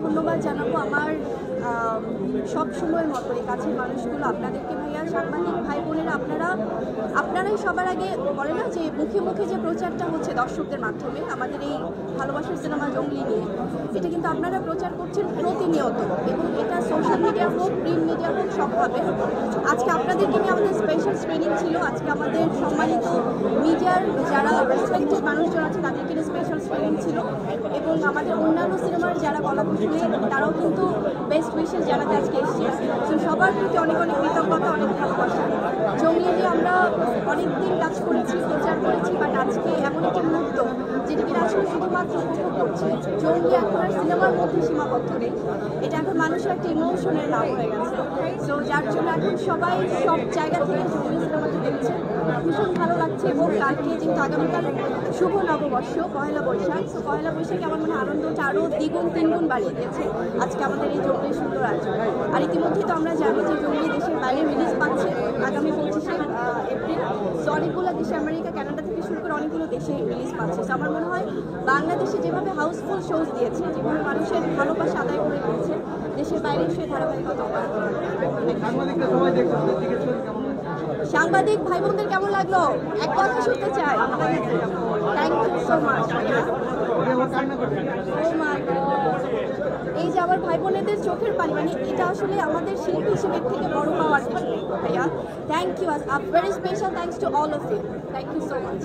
ধন্যবাদ জানাবো আমার সব সময়ের মতোই কাছের মানুষগুলো আপনাদেরকে। ভাইয়া, সাংবাদিক ভাই বোনেরা, আপনারাই সবার আগে বলে না যে মুখে মুখে যে প্রচারটা হচ্ছে দর্শকদের মাধ্যমে আমাদের এই ভালোবাসার সিনেমা জঙ্গলি নিয়ে, এটা কিন্তু আপনারা প্রচার করছেন প্রতিনিয়ত, এবং এটা সোশ্যাল মিডিয়া হোক, প্রিন্ট মিডিয়া হোক, সবভাবে। আজকে আপনাদেরকে নিয়ে আমাদের স্পেশাল স্ক্রিনিং ছিল। আজকে আমাদের সম্মানিত মিডিয়ার যারা রেসপেক্টেড মানুষজন আছে তাদেরকে নিয়ে স্পেশাল স্ক্রিনিং ছিল, এবং আমাদের অন্যান্য সিনেমার যারা কলাকুশলী তারাও কিন্তু বেস্ট উইশেস জানাতে আজকে এসেছি। তো সবার প্রতি অনেক অনেক কৃতজ্ঞতা, অনেক ভালোবাসা। জঙ্গলি নিয়ে আমরা অনেক দিন কাজ করেছি, প্রচার করেছি, বাট আজকে এমন একটি মুহূর্ত যেটি কিনা আসলে শুধুমাত্র উপভোগ করছি। জঙ্গলি এখন আর সিনেমার মধ্যে সীমাবদ্ধ নেই, এটা এখন মানুষের একটা ইমোশনের নাম হয়ে গেছে। তো যার জন্য এখন সবাই সব জায়গা থেকে জঙ্গলি সিনেমাটি দেখছে, ভীষণ ভালো লাগছে। এবং কালকে যেহেতু আগামীকাল শুভ নববর্ষ, পয়লা বৈশাখ, তো পয়লা বৈশাখে আমার মনে আনন্দটা আরও দ্বিগুণ তিনগুণ বাড়িয়ে দিয়েছে আজকে আমাদের এই জঙ্গলি সুন্দর আয়োজন। আর ইতিমধ্যেই তো আমরা জানি যে জঙ্গলি দেশের বাইরে রিলিজ পাচ্ছে আগামী 25শে এপ্রিল। তো অনেকগুলো দেশে, আমেরিকা, কানাডা থেকে শুরু করে অনেকগুলো দেশে রিলিজ পাচ্ছে। তো আমার মনে হয় বাংলাদেশে যেভাবে হাউসফুল শোজ দিয়েছে, যেভাবে মানুষের ভালোবাসা আদায় করে দিয়েছে, দেশের বাইরে সে ধারাবাহিকতা। সাংবাদিক ভাই বোনদের কেমন লাগলো? এক কথা শুনতে চাই। Thank you so much. এই যে আমার ভাই বোনেদের চোখের পানি, মানে এটা আসলে আমাদের শিল্পী হিসেবে থেকে বড় পাওয়ার কিছু নেই ভাইয়া। Thank you, very special thanks to all of you. Thank you so much.